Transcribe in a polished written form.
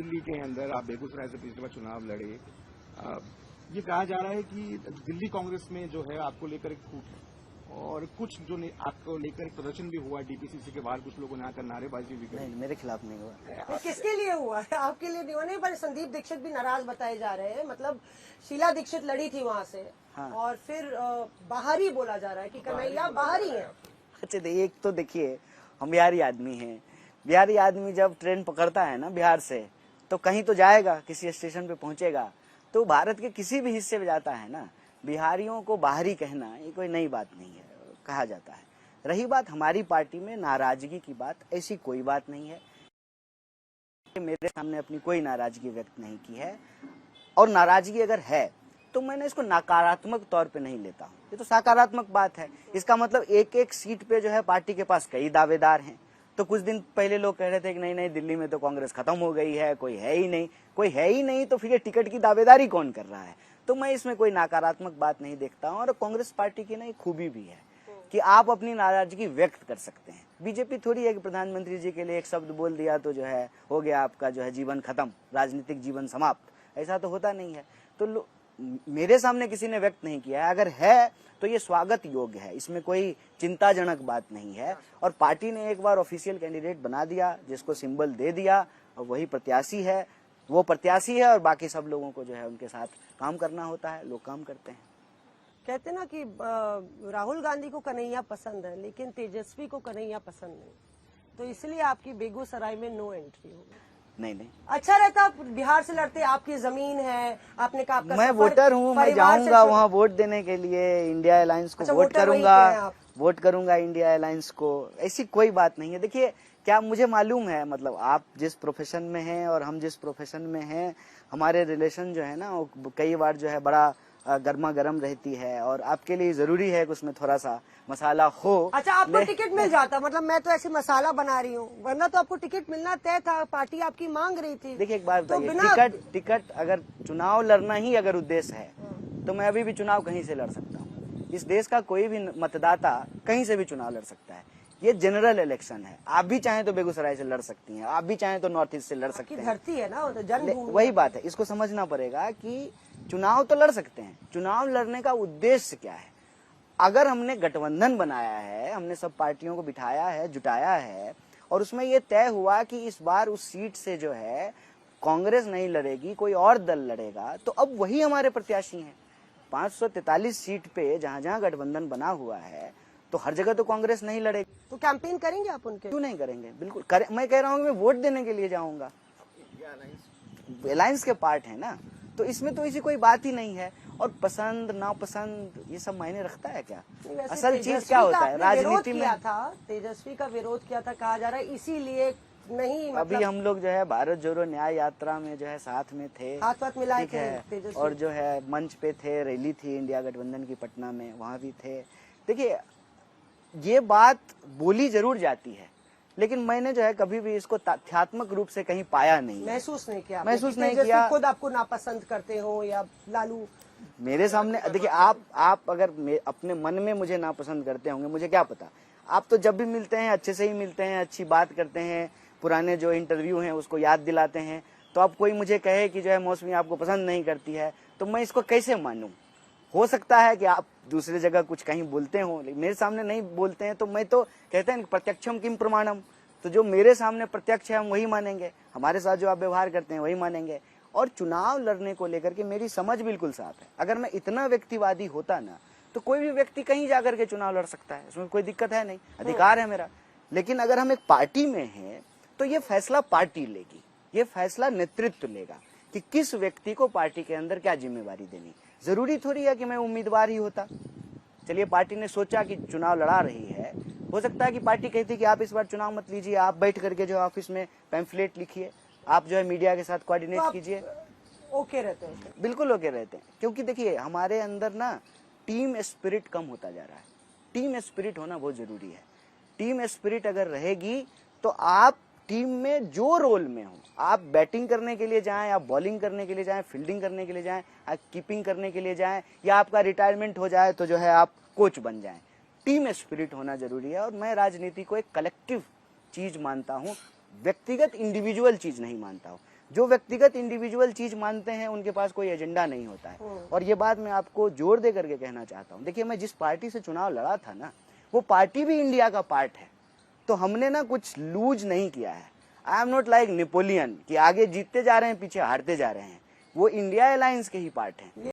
दिल्ली के अंदर आप बेगूसराय से पिछली बार चुनाव लड़े। ये कहा जा रहा है कि दिल्ली कांग्रेस में जो है आपको लेकर एक फूट है और कुछ जो आपको लेकर एक प्रदर्शन भी हुआ डीपीसीसी के बाहर, कुछ लोगों ने आकर नारेबाजी भी नहीं, मेरे खिलाफ नहीं हुआ। तो किसके लिए हुआ है? आपके लिए नहीं हुआ? नहीं, पर संदीप दीक्षित भी नाराज बताए जा रहे हैं। मतलब शीला दीक्षित लड़ी थी वहां से। हाँ। और फिर बाहर ही बोला जा रहा है कि कन्हैया बाहर ही है। अच्छा, एक तो देखिए, हम बिहारी आदमी हैं। बिहारी आदमी जब ट्रेन पकड़ता है ना बिहार से, तो कहीं तो जाएगा, किसी स्टेशन पे पहुंचेगा। तो भारत के किसी भी हिस्से में जाता है ना, बिहारियों को बाहरी कहना ये कोई नई बात नहीं है, कहा जाता है। रही बात हमारी पार्टी में नाराजगी की बात, ऐसी कोई बात नहीं है। मेरे सामने अपनी कोई नाराजगी व्यक्त नहीं की है, और नाराजगी अगर है तो मैंने इसको नकारात्मक तौर पे नहीं लेता हूँ। ये तो सकारात्मक बात है। इसका मतलब एक एक सीट पे जो है पार्टी के पास कई दावेदार हैं। तो कुछ दिन पहले लोग कह रहे थे कि नहीं नहीं, दिल्ली में तो कांग्रेस खत्म हो गई है, कोई है ही नहीं। कोई है ही नहीं तो फिर ये टिकट की दावेदारी कौन कर रहा है? तो मैं इसमें कोई नकारात्मक बात नहीं देखता हूँ। और कांग्रेस पार्टी की ना एक खूबी भी है कि आप अपनी नाराजगी व्यक्त कर सकते हैं। बीजेपी थोड़ी है कि प्रधानमंत्री जी के लिए एक शब्द बोल दिया तो जो है हो गया आपका जो है जीवन खत्म, राजनीतिक जीवन समाप्त। ऐसा तो होता नहीं है। तो मेरे सामने किसी ने व्यक्त नहीं किया है। अगर है तो ये स्वागत योग्य है, इसमें कोई चिंताजनक बात नहीं है। और पार्टी ने एक बार ऑफिशियल कैंडिडेट बना दिया, जिसको सिंबल दे दिया, और वही प्रत्याशी है, वो प्रत्याशी है। और बाकी सब लोगों को जो है उनके साथ काम करना होता है, लोग काम करते हैं। कहते ना कि राहुल गांधी को कन्हैया पसंद है, लेकिन तेजस्वी को कन्हैया पसंद नहीं, तो इसलिए आपकी बेगूसराय में नो एंट्री होगी। नहीं, अच्छा रहता बिहार से लड़ते, आपकी जमीन है, आपने कहा आपका मैं वोटर हूँ, मैं जाऊंगा वहाँ वोट देने के लिए, इंडिया अलायंस को वोट करूंगा इंडिया अलायंस को। ऐसी कोई बात नहीं है। देखिए, क्या मुझे मालूम है, मतलब आप जिस प्रोफेशन में हैं और हम जिस प्रोफेशन में हैं, हमारे रिलेशन जो है ना वो कई बार जो है बड़ा गर्मा गर्म रहती है, और आपके लिए जरूरी है कि उसमें थोड़ा सा मसाला हो। अच्छा, आपको टिकट मिल जाता? मतलब मैं तो ऐसे मसाला बना रही हूँ, वरना तो आपको टिकट मिलना तय था, पार्टी आपकी मांग रही थी। देखिए एक बात बताइए, टिकट अगर चुनाव लड़ना ही अगर उद्देश्य है तो मैं अभी भी चुनाव कहीं से लड़ सकता हूँ। इस देश का कोई भी मतदाता कहीं से भी चुनाव लड़ सकता है। ये जनरल इलेक्शन है। आप भी चाहें तो बेगूसराय से लड़ सकती हैं, आप भी चाहें तो नॉर्थ ईस्ट से लड़ सकते हैं। धरती है ना, तो जन्मभूमि। वही बात है, इसको समझना पड़ेगा कि चुनाव तो लड़ सकते हैं, चुनाव लड़ने का उद्देश्य क्या है। अगर हमने गठबंधन बनाया है, हमने सब पार्टियों को बिठाया है, जुटाया है, और उसमें ये तय हुआ कि इस बार उस सीट से जो है कांग्रेस नहीं लड़ेगी, कोई और दल लड़ेगा, तो अब वही हमारे प्रत्याशी हैं। 543 सीट पे जहां जहां गठबंधन बना हुआ है, तो हर जगह तो कांग्रेस नहीं लड़ेगी। तो कैंपेन करेंगे आप उनके? क्यों नहीं करेंगे, बिल्कुल मैं कह रहा हूँ मैं वोट देने के लिए जाऊंगा। अलायंस के पार्ट है ना, तो इसमें तो ऐसी कोई बात ही नहीं है। और पसंद नापसंद ये सब मायने रखता है क्या? असल चीज क्या होता है राजनीति में? तेजस्वी का विरोध किया था, कहा जा रहा है इसीलिए नहीं। अभी हम लोग जो है भारत जोड़ो न्याय यात्रा में जो है साथ में थे, हाथ मिलाए थे, और जो है मंच पे थे, रैली थी इंडिया गठबंधन की पटना में, वहाँ भी थे। देखिए, ये बात बोली जरूर जाती है, लेकिन मैंने जो है कभी भी इसको तथ्यात्मक रूप से कहीं पाया नहीं, महसूस नहीं किया। खुद आपको नापसंद करते हो या लालू? मेरे सामने देखिए, आप अगर अपने मन में मुझे नापसंद करते होंगे, मुझे क्या पता। आप तो जब भी मिलते हैं अच्छे से ही मिलते हैं, अच्छी बात करते हैं, पुराने जो इंटरव्यू हैं उसको याद दिलाते हैं। तो अब कोई मुझे कहे कि जो है मौसमी आपको पसंद नहीं करती है, तो मैं इसको कैसे मानूं? हो सकता है कि आप दूसरी जगह कुछ कहीं बोलते हो, लेकिन मेरे सामने नहीं बोलते हैं। तो मैं तो कहते हैं प्रत्यक्षम किम प्रमाणम, तो जो मेरे सामने प्रत्यक्ष है हम वही मानेंगे, हमारे साथ जो आप व्यवहार करते हैं वही मानेंगे। और चुनाव लड़ने को लेकर के मेरी समझ बिल्कुल साफ है। अगर मैं इतना व्यक्तिवादी होता ना, तो कोई भी व्यक्ति कहीं जाकर के चुनाव लड़ सकता है, इसमें कोई दिक्कत है नहीं, अधिकार है मेरा। लेकिन अगर हम एक पार्टी में हैं तो ये फैसला पार्टी लेगी, ये फैसला नेतृत्व लेगा कि किस व्यक्ति को पार्टी के अंदर क्या जिम्मेवारी देनी। जरूरी थोड़ी है कि मैं उम्मीदवार ही होता। चलिए, पार्टी ने सोचा कि चुनाव लड़ा रही है, हो सकता है कि पार्टी कहती कि आप इस बार चुनाव मत लीजिए, आप बैठ करके जो ऑफिस में पैम्फलेट लिखिए, आप जो है मीडिया के साथ कोऑर्डिनेट कीजिए। ओके रहते हैं, बिल्कुल ओके रहते हैं। क्योंकि देखिए, हमारे अंदर ना टीम स्पिरिट कम होता जा रहा है। टीम स्पिरिट होना बहुत जरूरी है। टीम स्पिरिट अगर रहेगी तो आप टीम में जो रोल में हो, आप बैटिंग करने के लिए जाएं, आप बॉलिंग करने के लिए जाएं, फील्डिंग करने के लिए जाएं, आप कीपिंग करने के लिए जाएं, या आपका रिटायरमेंट हो जाए तो जो है आप कोच बन जाएं, टीम स्पिरिट होना जरूरी है। और मैं राजनीति को एक कलेक्टिव चीज मानता हूं, व्यक्तिगत इंडिविजुअल चीज नहीं मानता हूं। जो व्यक्तिगत इंडिविजुअल चीज मानते हैं उनके पास कोई एजेंडा नहीं होता है। और ये बात मैं आपको जोर दे करके कहना चाहता हूँ, देखिए मैं जिस पार्टी से चुनाव लड़ा था ना, वो पार्टी भी इंडिया का पार्ट है, तो हमने ना कुछ लूज नहीं किया है। I am not like Napoleon कि आगे जीतते जा रहे हैं पीछे हारते जा रहे हैं, वो इंडिया अलायंस के ही पार्ट हैं।